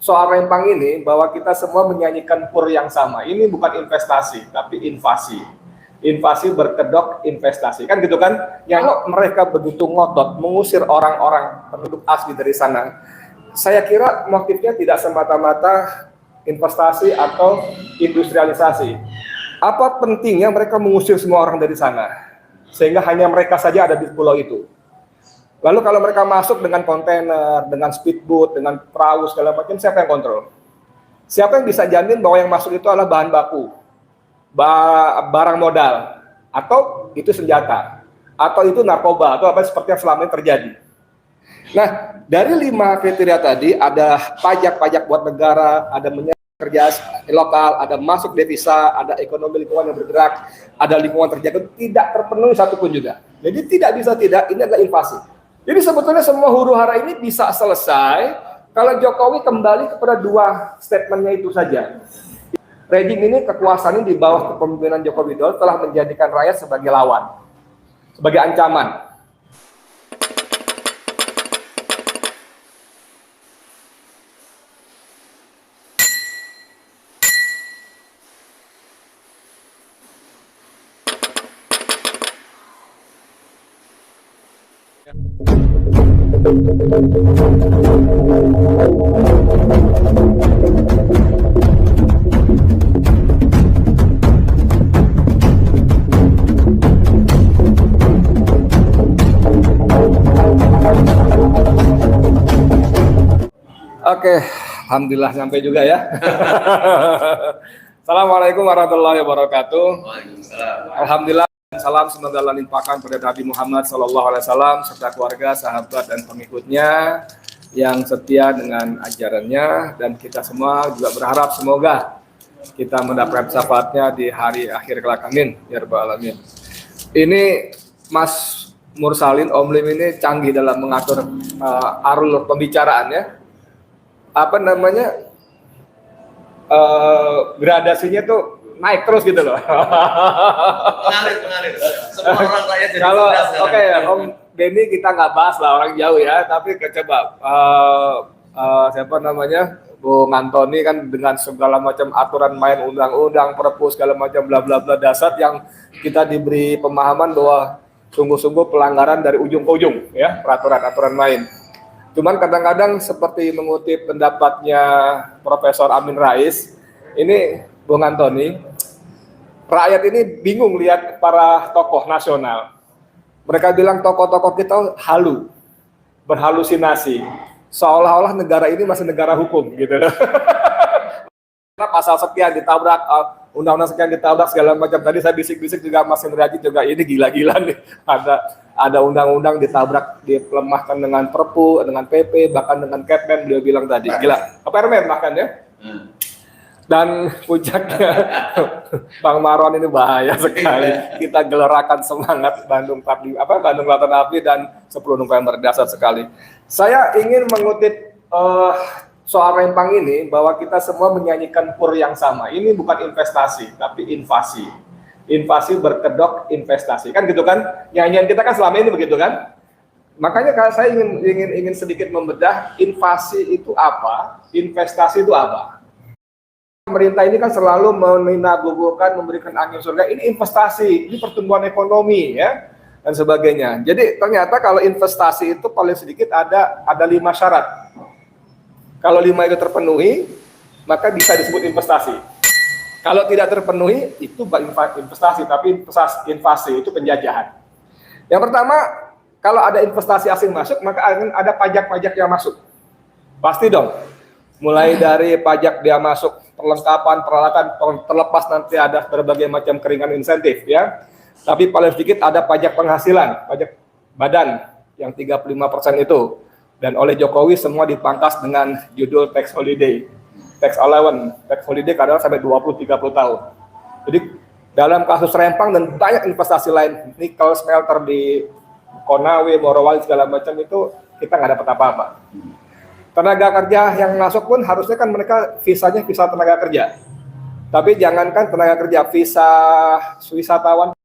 soal rempang ini bahwa kita semua menyanyikan pur yang sama. Ini bukan investasi, tapi invasi. Invasi berkedok investasi, kan gitu kan? Yang mereka begitu ngotot mengusir orang-orang penduduk asli dari sana. Saya kira motifnya tidak semata-mata investasi atau industrialisasi. Apa pentingnya mereka mengusir semua orang dari sana? Sehingga hanya mereka saja ada di pulau itu. Lalu kalau mereka masuk dengan kontainer, dengan speedboat, dengan perahu segala macam, siapa yang kontrol? Siapa yang bisa jamin bahwa yang masuk itu adalah bahan baku, barang modal, atau itu senjata, atau itu narkoba, atau apa seperti yang selama ini terjadi? Nah, dari 5 kriteria tadi, ada pajak-pajak buat negara, ada kerja lokal, ada masuk devisa, ada ekonomi lingkungan yang bergerak, ada lingkungan terjaga, tidak terpenuhi satupun juga. Jadi tidak bisa tidak, ini adalah invasi. Jadi sebetulnya semua huru-hara ini bisa selesai kalau Jokowi kembali kepada 2 statementnya itu saja. Rejim ini, kekuasaan ini di bawah kepemimpinan Joko Widodo telah menjadikan rakyat sebagai lawan, sebagai ancaman. Oke, alhamdulillah sampai juga ya. Assalamualaikum warahmatullahi wabarakatuh. Alhamdulillah, salam semoga limpahkan pada Nabi Muhammad SAW serta keluarga, sahabat dan pengikutnya yang setia dengan ajarannya, dan kita semua juga berharap semoga kita mendapat syafaatnya di hari akhir kelak, amin ya rabbal alamin. Ini Mas Mursalin Om Lim ini canggih dalam mengatur arul pembicaraan ya. Apa namanya, gradasinya tuh naik terus gitu loh. Mengalir. Semua orang rakyat jadi kalau oke ya, Om Denny kita nggak bahas lah, orang jauh ya, tapi coba siapa namanya, Bung Antoni kan dengan segala macam aturan main, undang-undang, perpu segala macam bla bla bla dasar yang kita diberi pemahaman bahwa sungguh-sungguh pelanggaran dari ujung ke ujung ya, peraturan-aturan main. Cuman kadang-kadang seperti mengutip pendapatnya Profesor Amin Rais, ini Bung Antoni, rakyat ini bingung lihat para tokoh nasional. Mereka bilang tokoh-tokoh kita halu, berhalusinasi, seolah-olah negara ini masih negara hukum gitu. Pasal sekian ditabrak, undang-undang sekian ditabrak segala macam. Tadi saya bisik-bisik juga Mas Indrajit juga, ini gila-gila nih. Ada undang-undang ditabrak, dilemahkan dengan Perpu, dengan PP, bahkan dengan Kepmen, beliau bilang tadi. Gila. Permen bahkan ya. Dan puncaknya Bang Marwan ini bahaya sekali. Kita gelerakan semangat Bandung Lautan Api dan 10 November, dasar sekali. Saya ingin mengutip soal rempang ini bahwa kita semua menyanyikan pur yang sama. Ini bukan investasi, tapi invasi. Invasi berkedok investasi, kan gitu kan? Nyanyian kita kan selama ini begitu kan? Makanya kalau saya ingin sedikit membedah, invasi itu apa, investasi itu apa. Pemerintah ini kan selalu meninabubukan, memberikan angin surga. Ini investasi, ini pertumbuhan ekonomi ya, dan sebagainya. Jadi ternyata kalau investasi itu paling sedikit ada 5 syarat. Kalau 5 itu terpenuhi, maka bisa disebut investasi. Kalau tidak terpenuhi, itu investasi, tapi invasi itu penjajahan. Yang pertama, kalau ada investasi asing masuk, maka akan ada pajak-pajak yang masuk. Pasti dong. Mulai dari pajak dia masuk, perlengkapan, peralatan, terlepas nanti ada berbagai macam keringan insentif ya. Tapi paling sedikit ada pajak penghasilan, pajak badan yang 35% itu. Dan oleh Jokowi semua dipangkas dengan judul tax holiday, tax allowance, tax holiday kadang sampai 20-30 tahun. Jadi dalam kasus rempang dan banyak investasi lain, nikel smelter di Konawe, Morowali segala macam itu kita nggak dapat apa-apa. Tenaga kerja yang masuk pun harusnya kan mereka visanya visa tenaga kerja. Tapi jangankan tenaga kerja, visa wisatawan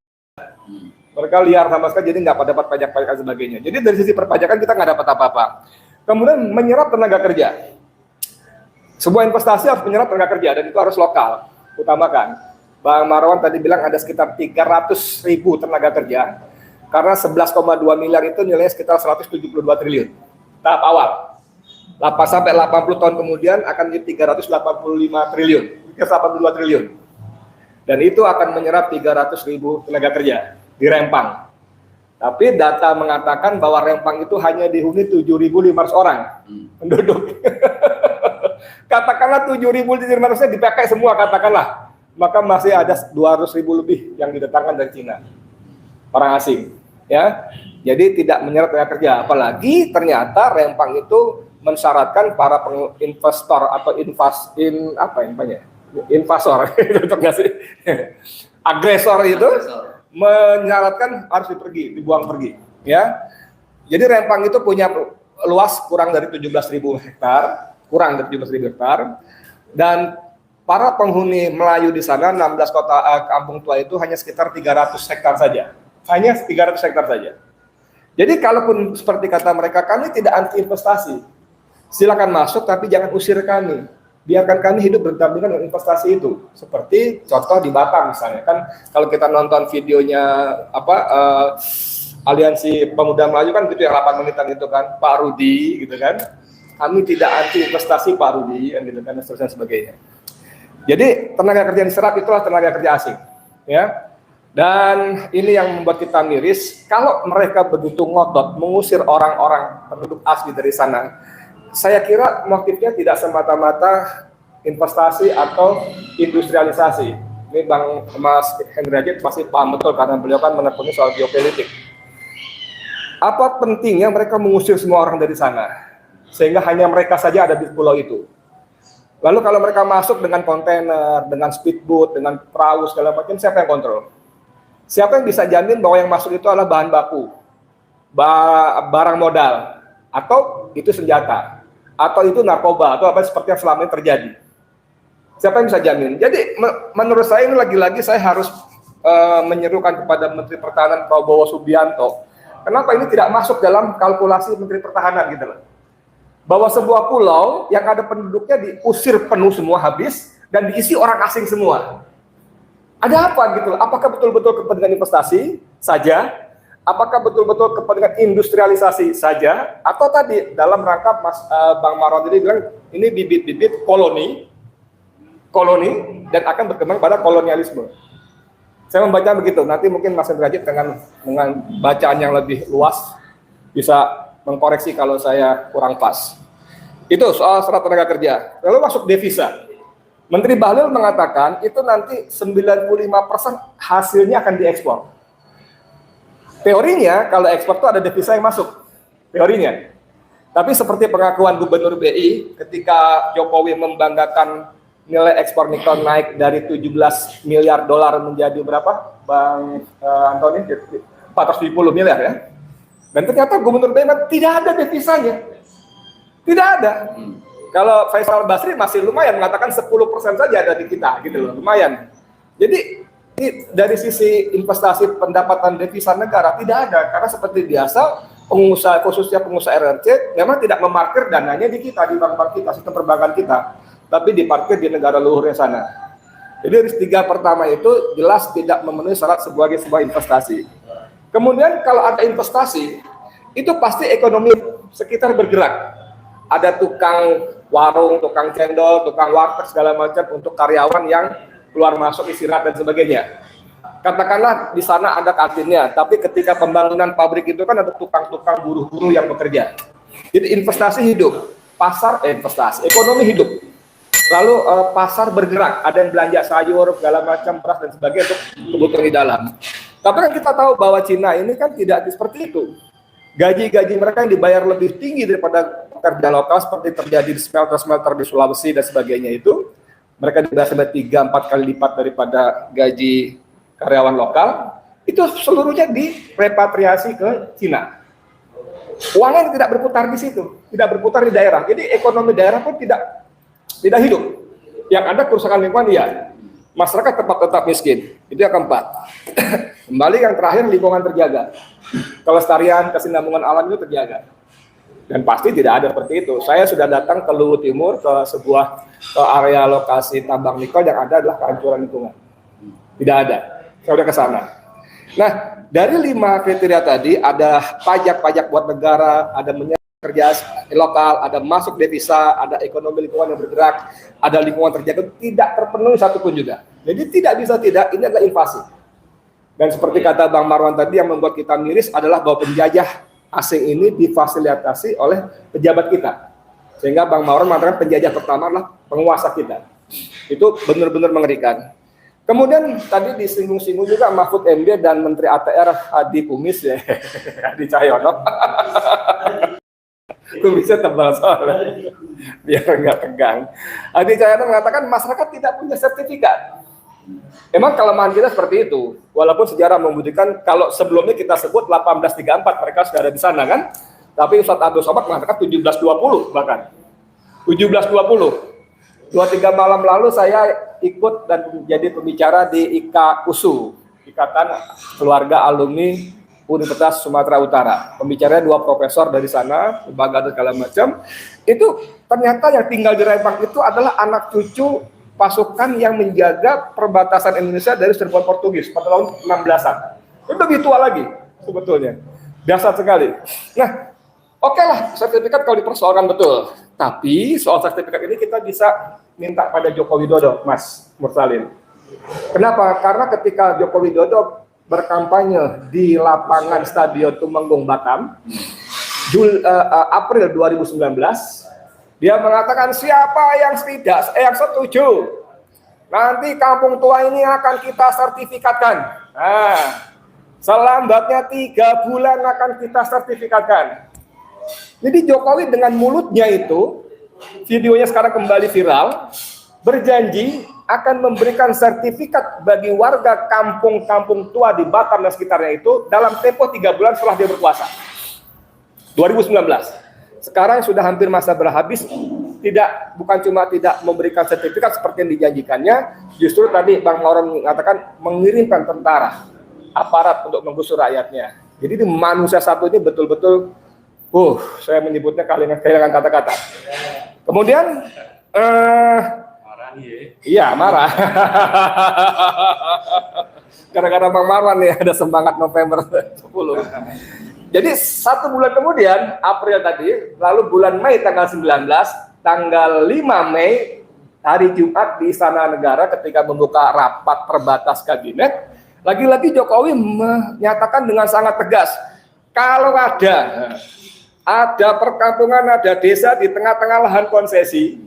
mereka liar sama sekali, jadi nggak dapat pajak-pajak dan sebagainya. Jadi dari sisi perpajakan kita nggak dapat apa-apa. Kemudian menyerap tenaga kerja. Sebuah investasi harus menyerap tenaga kerja dan itu harus lokal, utamakan. Bang Marwan tadi bilang ada sekitar 300.000 tenaga kerja, karena 11,2 miliar itu nilainya sekitar 172 triliun. Tahap awal. 80 tahun kemudian akan jadi 385 triliun, 82 triliun. Dan itu akan menyerap 300.000 tenaga kerja di Rempang. Tapi data mengatakan bahwa Rempang itu hanya dihuni 7.500 orang penduduk. Katakanlah 7.500-nya dipakai semua, katakanlah. Maka masih ada 200.000 lebih yang didatangkan dari Cina. Orang asing. Ya, jadi tidak menyerap tenaga kerja. Apalagi ternyata Rempang itu mensyaratkan para investor atau investor agresor itu menyarankan harus dibuang pergi, ya. Jadi Rempang itu punya luas kurang dari 17.000 hektar, dan para penghuni Melayu di sana 16 kota kampung tua itu hanya sekitar 300 hektar saja. Hanya 300 hektar saja. Jadi kalaupun seperti kata mereka, kami tidak anti investasi. Silakan masuk tapi jangan usir kami. Biarkan kami hidup berdampingan dengan investasi itu. Seperti contoh di Batam misalnya, kan kalau kita nonton videonya Aliansi Pemuda Melayu kan gitu yang 8 menitan itu kan, Pak Rudi gitu kan. Kami tidak anti investasi Pak Rudi gitu kan, dan seterusnya sebagainya. Jadi tenaga kerja yang diserap itulah tenaga kerja asing, ya. Dan ini yang membuat kita miris, kalau mereka begitu ngotot mengusir orang-orang penduduk asli dari sana. Saya kira motifnya tidak semata-mata investasi atau industrialisasi. Ini Bang Mas Hendra pasti paham betul karena beliau kan menekuni soal geopolitik. Apa pentingnya mereka mengusir semua orang dari sana? Sehingga hanya mereka saja ada di pulau itu. Lalu kalau mereka masuk dengan kontainer, dengan speedboat, dengan perahu segala macam, siapa yang kontrol? Siapa yang bisa jamin bahwa yang masuk itu adalah bahan baku, barang modal, atau itu senjata, atau itu narkoba, atau apa seperti yang selama ini terjadi? Siapa yang bisa jamin? Jadi menurut saya ini lagi-lagi saya harus menyerukan kepada Menteri Pertahanan Prabowo Subianto. Kenapa ini tidak masuk dalam kalkulasi Menteri Pertahanan gitu loh? Bahwa sebuah pulau yang ada penduduknya diusir penuh semua habis dan diisi orang asing semua. Ada apa gitu loh? Apakah betul-betul kepentingan investasi saja? Apakah betul-betul kepentingan industrialisasi saja? Atau tadi dalam rangka Bang Marwan tadi bilang ini bibit-bibit koloni dan akan berkembang pada kolonialisme. Saya membaca begitu. Nanti mungkin Mas Derajat dengan bacaan yang lebih luas bisa mengkoreksi kalau saya kurang pas. Itu soal syarat tenaga kerja. Lalu masuk devisa. Menteri Bahlil mengatakan itu nanti 95% hasilnya akan diekspor. Teorinya kalau ekspor itu ada devisa yang masuk. Teorinya. Tapi seperti pengakuan Gubernur BI ketika Jokowi membanggakan nilai ekspor nikel naik dari 17 miliar dolar menjadi berapa? Bang Antoni? 470 miliar ya. Dan ternyata Gubernur BI tidak ada devisanya. Tidak ada. Kalau Faisal Basri masih lumayan mengatakan 10% saja ada di kita gitu loh, lumayan. Jadi dari sisi investasi pendapatan devisa negara tidak ada karena seperti biasa pengusaha khususnya pengusaha RRC memang tidak memarkir dananya di kita di bank-bank kita, sistem perbankan kita, tapi diparkir di negara luhurnya sana. Jadi dari tiga pertama itu jelas tidak memenuhi syarat sebagai sebuah investasi. Kemudian kalau ada investasi itu pasti ekonomi sekitar bergerak. Ada tukang warung, tukang cendol, tukang warteg segala macam untuk karyawan yang keluar masuk istirahat dan sebagainya. Katakanlah di sana ada kantinnya, tapi ketika pembangunan pabrik itu kan ada tukang-tukang buruh-buruh yang bekerja. Jadi investasi hidup, ekonomi hidup. Lalu pasar bergerak, ada yang belanja sayur, segala macam, beras dan sebagainya untuk kebutuhan di dalam. Tapi kan kita tahu bahwa Cina ini kan tidak seperti itu. Gaji-gaji mereka yang dibayar lebih tinggi daripada pekerja lokal seperti terjadi di smelter-smelter di Sulawesi dan sebagainya itu. Mereka dibayar sampai 3-4 kali lipat daripada gaji karyawan lokal. Itu seluruhnya direpatriasi ke Cina. Uangnya tidak berputar di situ, tidak berputar di daerah. Jadi ekonomi daerah pun tidak hidup. Yang ada kerusakan lingkungan ya. Masyarakat tetap miskin. Itu yang keempat. Kembali yang terakhir lingkungan terjaga. Kelestarian, kesinambungan alam itu terjaga. Dan pasti tidak ada seperti itu. Saya sudah datang ke Luwu Timur, ke area lokasi tambang nikel, yang ada adalah kehancuran lingkungan. Tidak ada. Saya sudah ke sana. Nah, dari 5 kriteria tadi, ada pajak-pajak buat negara, ada kerja lokal, ada masuk devisa, ada ekonomi lingkungan yang bergerak, ada lingkungan terjaga, tidak terpenuhi satupun juga. Jadi tidak bisa tidak, ini adalah invasi. Dan seperti kata Bang Marwan tadi, yang membuat kita miris adalah bahwa penjajah asing ini difasilitasi oleh pejabat kita. Sehingga Bang Marwan mengatakan penjajah pertama adalah penguasa kita. Itu benar-benar mengerikan. Kemudian tadi disinggung-singgung juga Mahfud MD dan Menteri ATR Hadi Kumis ya, Hadi Cahyono. Kumisnya tebal soalnya, biar nggak tegang. Hadi Cahyono mengatakan masyarakat tidak punya sertifikat. Emang kelemahan kita seperti itu. Walaupun sejarah membuktikan kalau sebelumnya kita sebut 1834 mereka sudah ada di sana kan. Tapi Ustadz Abdul Somad mengatakan 1720 bahkan. 1720. 2-3 malam lalu saya ikut dan menjadi pembicara di IKUSU, Ikatan Keluarga Alumni Universitas Sumatera Utara. Pembicaranya 2 profesor dari sana, lembaga dan segala macam. Itu ternyata yang tinggal di Rempang itu adalah anak cucu pasukan yang menjaga perbatasan Indonesia dari serbuan Portugis pada tahun 16-an. Itu lebih tua lagi sebetulnya. Dasar sekali. Nah, oke lah, sertifikat kalau dipersoalkan betul. Tapi soal sertifikat ini kita bisa minta pada Joko Widodo, Mas Mursalin. Kenapa? Karena ketika Joko Widodo berkampanye di lapangan Stadion Tumenggung Batam, April 2019, dia mengatakan siapa yang setuju, nanti kampung tua ini akan kita sertifikatkan. Nah, selambatnya 3 bulan akan kita sertifikatkan. Jadi Jokowi dengan mulutnya itu, videonya sekarang kembali viral, berjanji akan memberikan sertifikat bagi warga kampung-kampung tua di Batam dan sekitarnya itu dalam tempo 3 bulan setelah dia berkuasa. 2019. Sekarang sudah hampir masa berhabis, bukan cuma tidak memberikan sertifikat seperti yang dijanjikannya, justru tadi Bang Marwan mengatakan mengirimkan tentara, aparat untuk menggusur rakyatnya. Jadi manusia satu ini betul-betul, saya menyebutnya kehilangan kata-kata. Kemudian, marah nih iya marah. Gara-gara Bang Marwan nih ada semangat November 10. Jadi 1 bulan kemudian, April tadi, lalu bulan Mei tanggal 19, tanggal 5 Mei, hari Jumat di Istana Negara ketika membuka rapat terbatas kabinet, lagi-lagi Jokowi menyatakan dengan sangat tegas, kalau ada perkampungan, ada desa di tengah-tengah lahan konsesi,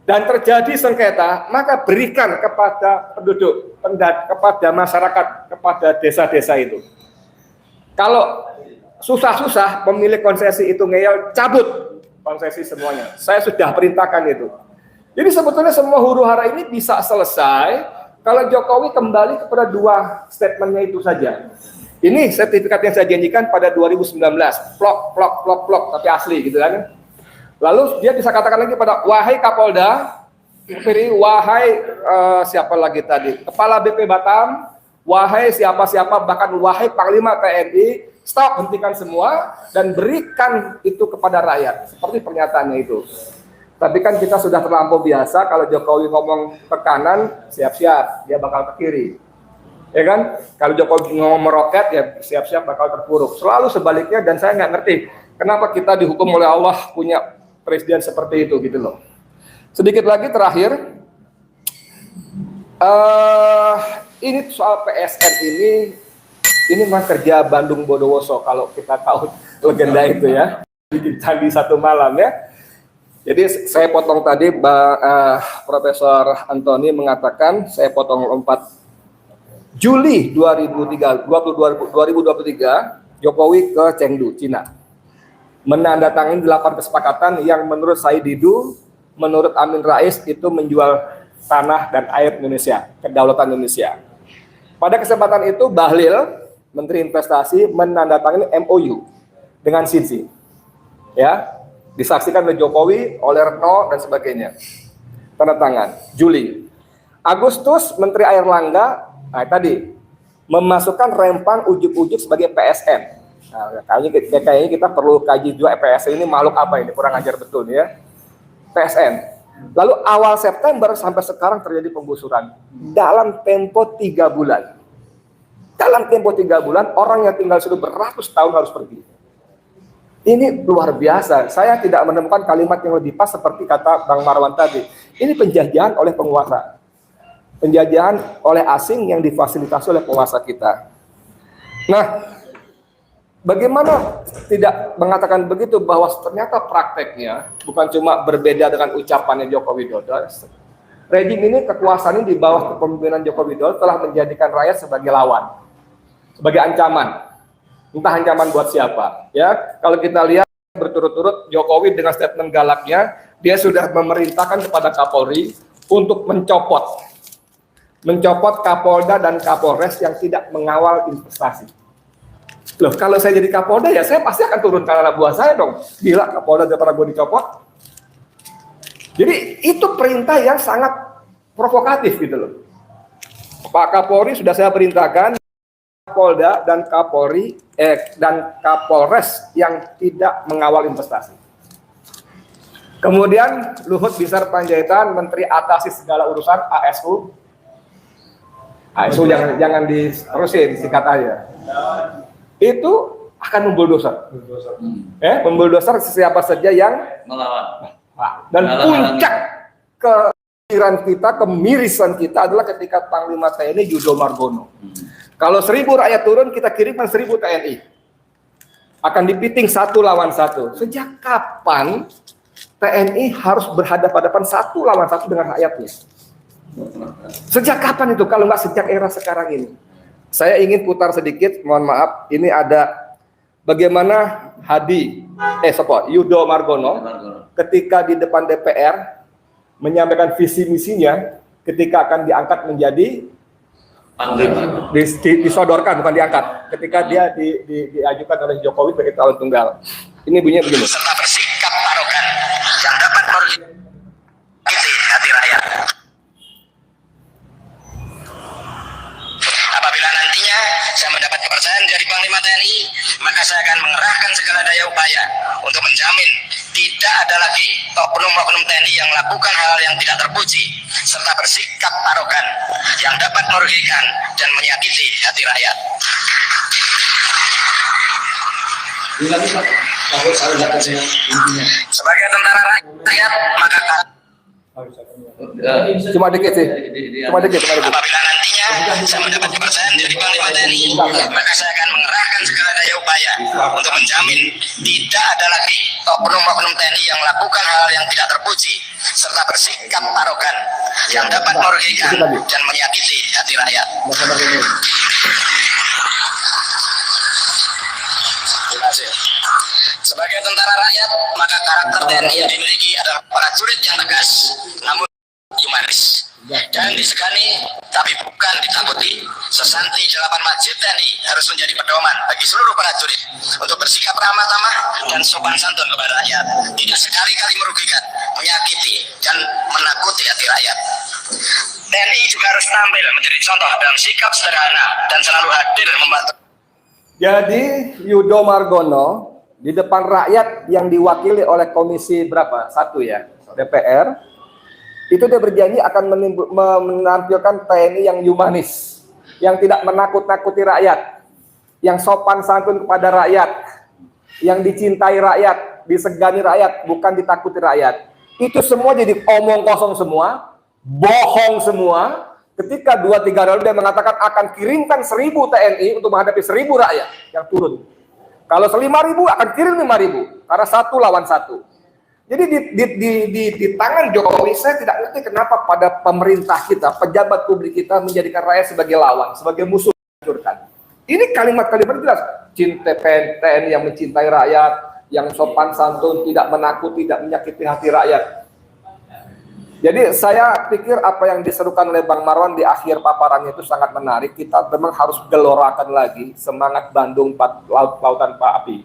dan terjadi sengketa, maka berikan kepada penduduk, kepada masyarakat, kepada desa-desa itu. Kalau susah-susah pemilik konsesi itu ngeyel, cabut konsesi semuanya. Saya sudah perintahkan itu. Jadi sebetulnya semua huru-hara ini bisa selesai kalau Jokowi kembali kepada 2 statementnya itu saja. Ini sertifikat yang saya janjikan pada 2019, plok, tapi asli gitu kan. Lalu dia bisa katakan lagi pada wahai Kapolda, wahai siapa lagi tadi, Kepala BP Batam, wahai siapa-siapa, bahkan wahai Panglima TNI, stop, hentikan semua dan berikan itu kepada rakyat. Seperti pernyataannya itu. Tapi kan kita sudah terlampau biasa kalau Jokowi ngomong ke kanan, siap-siap dia bakal ke kiri. Ya kan? Kalau Jokowi ngomong meroket, ya siap-siap bakal terpuruk. Selalu sebaliknya, dan saya nggak ngerti kenapa kita dihukum oleh Allah punya presiden seperti itu gitu loh. Sedikit lagi terakhir, ini soal PSN ini mah kerja Bandung Bondowoso kalau kita tahu legenda itu ya, bikin candi 1 malam ya. Jadi saya potong tadi Profesor Antoni mengatakan, saya potong 4 Juli 2023 Jokowi ke Chengdu, Cina, menandatangani 8 kesepakatan yang menurut Said Didu, menurut Amin Rais itu menjual tanah dan air Indonesia, kedaulatan Indonesia. Pada kesempatan itu Bahlil, Menteri Investasi, menandatangani MOU dengan Xinzi, ya, disaksikan oleh Jokowi, oleh Retno dan sebagainya. Tanda tangan Juli. Agustus Menteri Airlangga tadi memasukkan Rempang ujuk-ujuk sebagai PSN. Nah, kayaknya kita perlu kaji juga PSN ini makhluk apa ini, kurang ajar betul ya. PSN. Lalu awal September sampai sekarang terjadi penggusuran dalam tempo 3 bulan. Dalam tempo 3 bulan orang yang tinggal sudah beratus tahun harus pergi. Ini luar biasa. Saya tidak menemukan kalimat yang lebih pas seperti kata Bang Marwan tadi. Ini penjajahan oleh penguasa. Penjajahan oleh asing yang difasilitasi oleh penguasa kita. Nah, bagaimana tidak mengatakan begitu bahwa ternyata prakteknya bukan cuma berbeda dengan ucapannya Joko Widodo. Rejim ini, kekuasaan ini di bawah kepemimpinan Joko Widodo telah menjadikan rakyat sebagai lawan, sebagai ancaman. Entah ancaman buat siapa, ya. Kalau kita lihat berturut-turut Jokowi dengan statement galaknya, dia sudah memerintahkan kepada Kapolri untuk mencopot Kapolda dan Kapolres yang tidak mengawal investasi. Loh, kalau saya jadi Kapolda ya saya pasti akan turun ke anak buah saya dong. Gila, Kapolda daripada gue dicopot. Jadi itu perintah yang sangat provokatif gitu loh. Pak Kapolri sudah saya perintahkan Kapolda dan dan Kapolres yang tidak mengawal investasi. Kemudian Luhut Binsar Panjaitan, Menteri atasi segala urusan ASU. ASU jangan diterusin singkat aja. Itu akan membuldoser. Membuldoser siapa saja yang Melawan. Dan puncak kekiran kita, kemirisan kita adalah ketika Panglima TNI Yudo Margono. Kalau 1.000 rakyat turun, kita kirimkan 1.000 TNI. Akan dipiting 1 lawan 1. Sejak kapan TNI harus berhadapan-hadapan 1 lawan 1 dengan rakyatnya? Sejak kapan itu? Kalau nggak sejak era sekarang ini. Saya ingin putar sedikit, mohon maaf. Ini ada bagaimana Yudo Margono ketika di depan DPR menyampaikan visi misinya ketika akan diangkat menjadi disodorkan, bukan diangkat, ketika dia diajukan oleh Jokowi sebagai calon tunggal. Ini bunyinya begini. Serta bersikap arogan yang dapat merugikan hati rakyat. Apabila nantinya saya mendapat kepercayaan dari Panglima TNI, maka saya akan mengerahkan segala daya upaya untuk menjamin tidak ada lagi oknum-oknum TNI yang melakukan hal yang tidak terpuji serta bersikap arogan yang dapat merugikan dan menyakiti hati rakyat. Sebagai tentara rakyat, maka Cuma dikit sih. apabila nantinya saya mendapat kepercayaan dari Panglima TNI, maka saya akan mengerahkan segala daya upaya untuk menjamin tidak ada lagi oknum-oknum TNI yang melakukan hal yang tidak terpuji serta bersikap arogan yang dapat merugikan dan menyakiti hati rakyat. Terima kasih. Sebagai tentara rakyat, maka karakter TNI yang dimiliki adalah prajurit yang tegas, namun humanis. Dan disegani, tapi bukan ditakuti. Sesanti 8 masjid TNI harus menjadi pedoman bagi seluruh prajurit untuk bersikap ramah tamah dan sopan santun kepada rakyat, tidak sekali-kali merugikan, menyakiti, dan menakuti hati rakyat. TNI juga harus tampil menjadi contoh dalam sikap sederhana dan selalu hadir membantu. Jadi Yudo Margono di depan rakyat yang diwakili oleh komisi berapa? 1 ya, DPR. Itu dia berjanji akan menampilkan TNI yang humanis, yang tidak menakut-nakuti rakyat, yang sopan santun kepada rakyat, yang dicintai rakyat, disegani rakyat, bukan ditakuti rakyat. Itu semua jadi omong kosong semua, bohong semua. Ketika 2-3 hari lalu dia mengatakan akan kirimkan 1.000 TNI untuk menghadapi 1.000 rakyat yang turun. Kalau 5.000 akan kirim 5.000 karena 1 lawan 1. Jadi di tangan Jokowi, saya tidak ngerti kenapa pada pemerintah kita, pejabat publik kita menjadikan rakyat sebagai lawan, sebagai musuh hancurkan. Ini kalimat-kalimat jelas. Cinta TNI yang mencintai rakyat, yang sopan santun, tidak menakut, tidak menyakiti hati rakyat. Jadi saya pikir apa yang diserukan oleh Bang Marwan di akhir paparannya itu sangat menarik. Kita memang harus gelorakan lagi semangat Bandung Lautan Pak Api.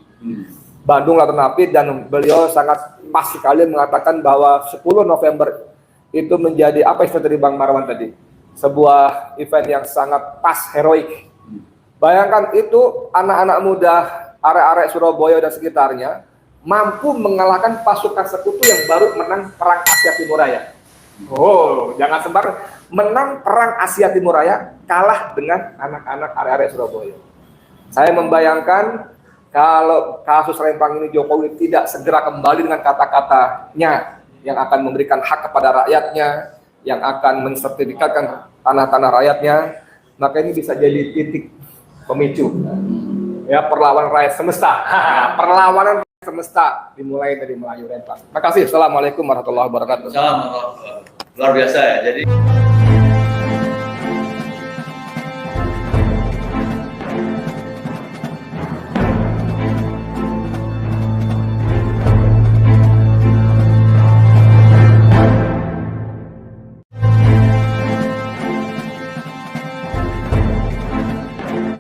Bandung Lautan Api, dan beliau sangat pas sekali mengatakan bahwa 10 November itu menjadi apa istilah dari Bang Marwan tadi? Sebuah event yang sangat pas, heroik. Bayangkan itu anak-anak muda arek-arek Surabaya dan sekitarnya mampu mengalahkan pasukan sekutu yang baru menang perang Asia Timur Raya. Oh, jangan sembarang menang perang Asia Timur Raya kalah dengan anak-anak arek-arek Surabaya. Saya membayangkan kalau kasus Rempang ini Jokowi tidak segera kembali dengan kata-katanya yang akan memberikan hak kepada rakyatnya, yang akan mensertifikatkan tanah-tanah rakyatnya, maka ini bisa jadi titik pemicu ya perlawanan rakyat semesta. Perlawanan rakyat semesta dimulai dari Melayu Rempang. Terima kasih. Assalamualaikum warahmatullahi wabarakatuh. Salam, luar biasa ya. Jadi